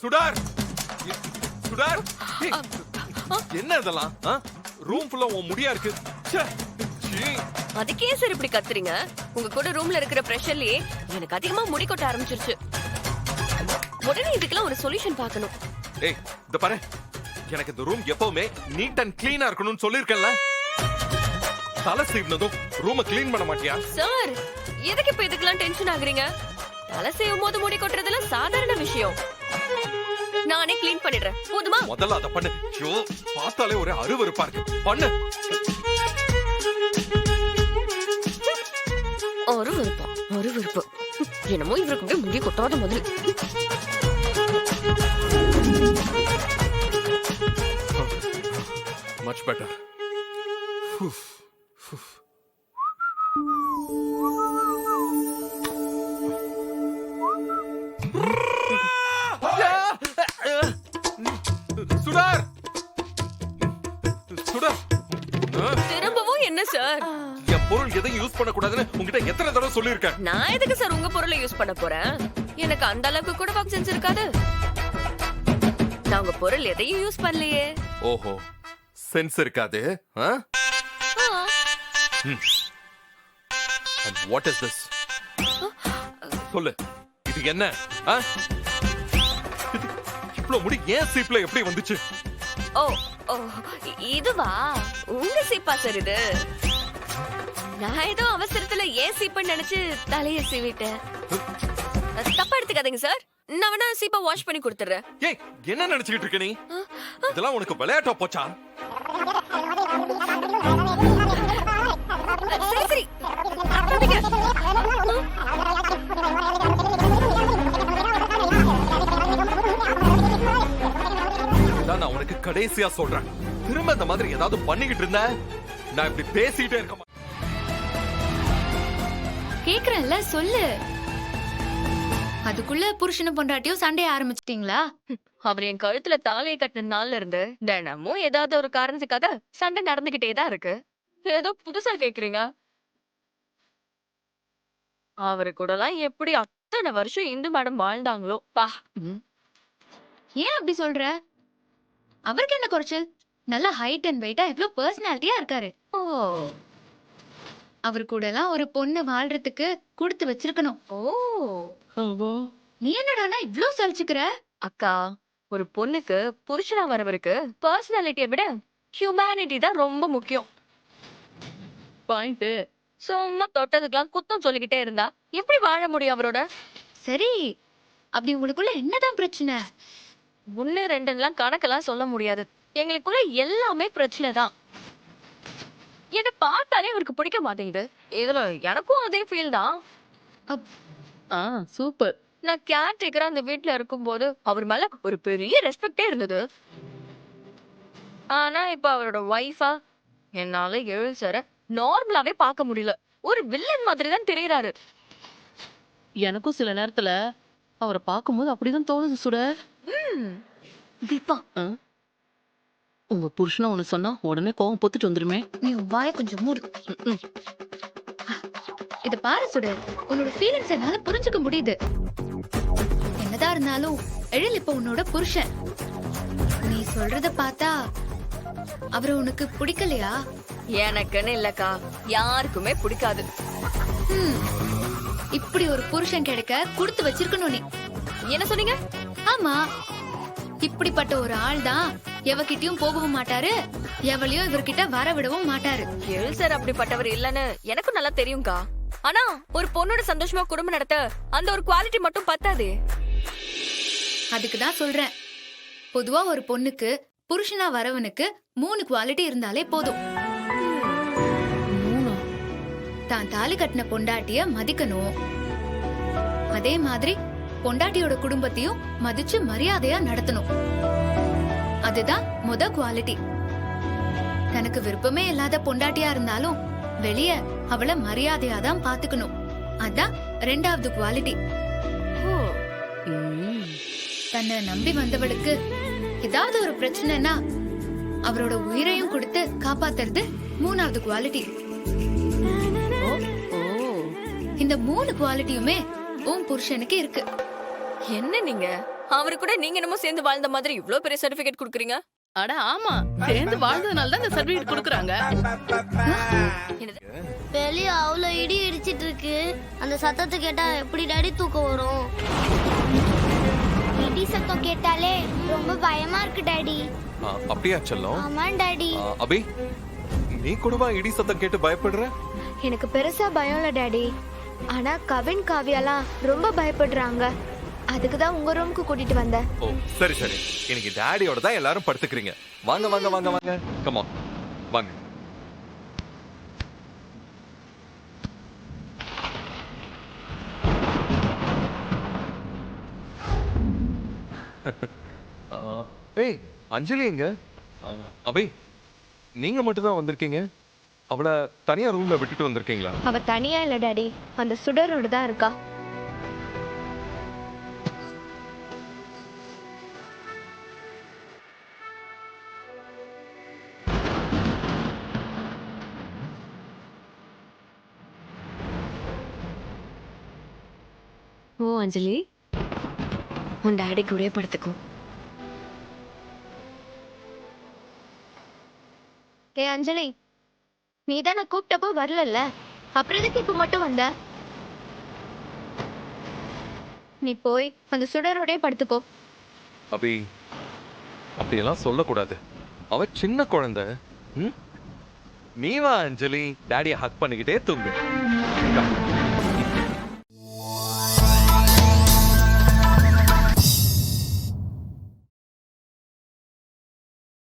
சுடார் சுடார் என்ன இதெல்லாம் ரூம் ஃபுல்லா உன் முடியா இருக்கு ச்சே. சீ. அதுக்கே சார் இப்படி கத்துறீங்க? உங்க கூட ரூம்ல இருக்கிற பிரஷர்லயே எனக்கு அதிகமா முடி கொட்ட ஆரம்பிச்சிருச்சு. உடனே இதுக்கெல்லாம் ஒரு சொல்யூஷன் பார்க்கணும். ஏய் இந்த பாரு, எனக்கு இந்த ரூம் எப்பவுமே நீட் அண்ட் கிளீனா இருக்கணும்னு சொல்லிருக்கேன்ல. தலை சீவினதும் ரூமை கிளீன் பண்ண மாட்டியா? சார் எதுக்கு இப்ப இதுக்கெல்லாம் டென்ஷன் ஆகுறீங்க? தலை செய்யும் போது முடி கொட்டுறதுல சாதாரண விஷயம். நானே கிளீன் பண்ணிடுறேன், போதுமா? முதல்ல அத பண்ணு. ஐயோ பார்த்தாலே ஒரு அருவருப்பா இருக்கு. பண்ணு. ஒரு விருப்பம் என்னமோ இவருக்கு முடி கொட்டாத மாதிரி. Much better. சுடார் சுடார் திரும்பவும் என்ன சார்? என் பொருள் எதையும் யூஸ் பண்ண கூடாதுன்னு உங்ககிட்ட எத்தனை தடவை சொல்லிருக்கேன்? நான் எதுக்கு சார் உங்க பொருளை யூஸ் பண்ண போறேன்? எனக்கு அந்த அளவுக்கு கூட ஒர்க் சென்ஸ் இருக்காது. நான் உங்க பொருள் எதையும் யூஸ் பண்ணலையே. ஓஹோ, சென்ஸ் இருக்காது. And what is this? சொல்லு, இது என்ன? இவ்ளோ முடி ஏன் சீப்ல எப்படி வந்துச்சு? ஓ ஓ, இதுவா உங்க சீப்பா சார்? இது நான் ஏதோ அவசரத்துல ஏன் சீப்பன்னு நினைச்சு தலைய சீவிட்டேன். தப்பா எடுத்துக்காதீங்க சார். நான் வேணா சீப்பா வாஷ் பண்ணி கொடுத்துறேன். ஏய், என்ன நினைச்சிட்டு இருக்க நீ? இதெல்லாம் உனக்கு விளையாட்டா போச்சா? சரி சரி, நான் உனக்கு கடைசியா சொல்றேன், திரும்ப இந்த மாதிரி ஏதாவது பண்ணிக்கிட்டு இருந்த நான் இப்படி பேசிட்டே இருக்க மாட்டேன். கேக்குறேன்ல, சொல்லு. அதுக்குள்ள புருஷனும் பொண்டாட்டியும் சண்டைய ஆரம்பிச்சிட்டீங்களா? அவர் என் கழுத்துல தாலியை கட்டின நாள்ல இருந்து தினமும் ஏதாவது ஒரு காரணத்துக்காக சண்டை நடந்துகிட்டே தான் இருக்கு. ஏதோ புதுசா கேக்குறீங்க? அவரு கூட எல்லாம் எப்படி அத்தனை வருஷம் இந்து மேடம் வாழ்ந்தாங்களோ பா. ஏன் அப்படி சொல்ற? அவருக்கு என்ன குறைச்சல்? நல்லா ஹைட் அண்ட் வெயிட்டா எவ்வளவு பர்சனாலிட்டியா இருக்காரு. ஓ அவரு கூட எல்லாம் ஒரு பொண்ணு வாழ்றதுக்கு கொடுத்து வச்சிருக்கணும். ஓ, நீ என்னடானா இவ்ளோ சலிச்சுக்கிற? அக்கா, ஒரு பொண்ணுக்கு புருஷனா வரவருக்கு பர்சனாலிட்டியை விட ஹியூமனிட்டி தான் ரொம்ப முக்கியம். பாயிண்ட். சும்மா தொட்டதுக்கெல்லாம் குத்தம் சொல்லிக்கிட்டே இருந்தா எப்படி வாழ முடியும் அவரோட? சரி, அப்படி உங்களுக்குள்ள என்னதான் பிரச்சனை? 1 2 கணக்கெல்லாம் சொல்ல முடியாது. எங்களுக்குள்ள எல்லாமே பிரச்சனை தான். என்ன பார்த்தாலே அவருக்கு பிடிக்க மாட்டேங்குது. இதுல எனக்கும் அதே ஃபீல் தான். சூப்பர். நான் கேர்டேக்கரா அந்த வீட்டுல இருக்கும்போது அவர் மேல ஒரு பெரிய ரெஸ்பெக்டே இருந்தது. ஆனா இப்ப அவரோட ஒய்ஃபா என்னால எழுசர நார்மலாவே பார்க்க முடியல. ஒரு வில்லன் மாதிரி தான் தெரியறாரு. எனக்கும் சில நேரத்துல அவரை பார்க்கும்போது அப்படிதான் தோணுது சுட. தீபா, உங்க புருஷனா ஒண்ணு சொன்னா உடனே கோவம் பொத்துட்டு வந்துருமே. நீ வாய கொஞ்சம் மூடு. இத பாரு சுடு, உன்னோட ஃபீலிங்ஸ் என்னால புரிஞ்சுக்க முடியுது. என்னதான் இருந்தாலும் எழில் இப்ப உன்னோட புருஷன். நீ சொல்றத பார்த்தா அவரை உனக்கு பிடிக்கலையா? எனக்குன்னு இல்லக்கா, யாருக்குமே பிடிக்காது. இப்படி ஒரு புருஷன் கிடைக்க கொடுத்து வச்சிருக்கணும் நீ. என்ன சொன்னீங்க? ஆமா, இப்படிப்பட்ட ஒரு ஆள் தான் எவகிட்டயும் போகவும் மாட்டாரு, எவளையும் இவர்கிட்ட வர விடவும் மாட்டாரு. எழுசர் அப்படிப்பட்டவர் இல்லன்னு எனக்கும் நல்லா தெரியும்க்கா. ஆனா ஒரு பொண்ணோட சந்தோஷமா குடும்பம் நடத்த அந்த ஒரு குவாலிட்டி மட்டும் பத்தாதே. அதுக்குதான் சொல்றேன், பொதுவா ஒரு பொண்ணுக்கு புருஷனா வரவனுக்கு 3 குவாலிட்டி இருந்தாலே போதும். தான் தாலி கட்டின பொண்டாட்டிய மதிக்கணும், அதே மாதிரி பொண்டாட்டியோட குடும்பத்தையும் மதிச்சு மரியாதையா நடத்தணும். அதுதான் முத குவாலிட்டி. தனக்கு விருப்பமே இல்லாத பொண்டாட்டியா இருந்தாலும் வெளிய அவளை மரியாதையா தான் பாத்துக்கணும். அதான் 2வது குவாலிட்டி. தன்னை நம்பி வந்தவளுக்கு ஏதாவது ஒரு பிரச்சனைனா அவரோட உயிரையும் கொடுத்து காப்பாத்துறது 3வது குவாலிட்டி. இந்த 3 குவாலிட்டியுமே உன் புருஷனுக்கு இருக்கு. என்ன நீங்க அவரு கூட நீங்க என்னமோ சேர்ந்து வாழ்ந்த மாதிரி இவ்ளோ பெரிய சர்டிபிகேட் குடுக்குறீங்க. அட ஆமா, சேர்ந்து வாழ்ந்ததுனால தான் இந்த சர்டிபிகேட் கொடுக்குறாங்க. வெளிய அவ்வளோ இடி இடிச்சிட்டு இருக்கு. அந்த சத்தத்தை கேட்டா எப்படி டாடி தூக்கம் வரும்? இடி சத்தம் கேட்டாலே ரொம்ப பயமா இருக்கு டாடி. அப்படியா செல்லம்? ஆமா டாடி. அபி, நீ கூடவா இடி சத்தம் கேட்டு பயப்படுற? எனக்கு பெருசா பயம் இல்ல டாடி. ஆனா கவின் காவியாலாம் ரொம்ப பயப்படுறாங்க. அதுக்கு தான் உங்க ரூமுக்கு கூட்டிட்டு வந்தேன். ஓ சரி சரி, இன்னைக்கு டாடியோட தான் எல்லாரும் படுத்துக்கிறீங்க. வாங்க வாங்க வாங்க வாங்க, கம் ஆன் வாங்க. ஏய் அஞ்சலி எங்க? அபி, நீங்க மட்டும் தான் வந்திருக்கீங்க. அவளை தனியா ரூம்ல விட்டுட்டு வந்திருக்கீங்களா? அவ தனியா இல்ல டாடி, அந்த சுடரோட தான் இருக்கா. ஓ அஞ்சலி, உன் டாடி கூடயே படுத்துக்கோ. ஏ அஞ்சலி, நீ தானே கூப்பிட்டப்போ வரலல்ல, அப்புறம் எதுக்கு இப்ப மட்டும் வந்த? நீ போய் அந்த சுடரோடயே படுத்துக்கோ. அபி, அப்படியெல்லாம் சொல்லக்கூடாது. அவ சின்ன குழந்தை. ம்? நீ வா அஞ்சலி, டாடியை ஹக் பண்ணிக்கிட்டே தூங்கு.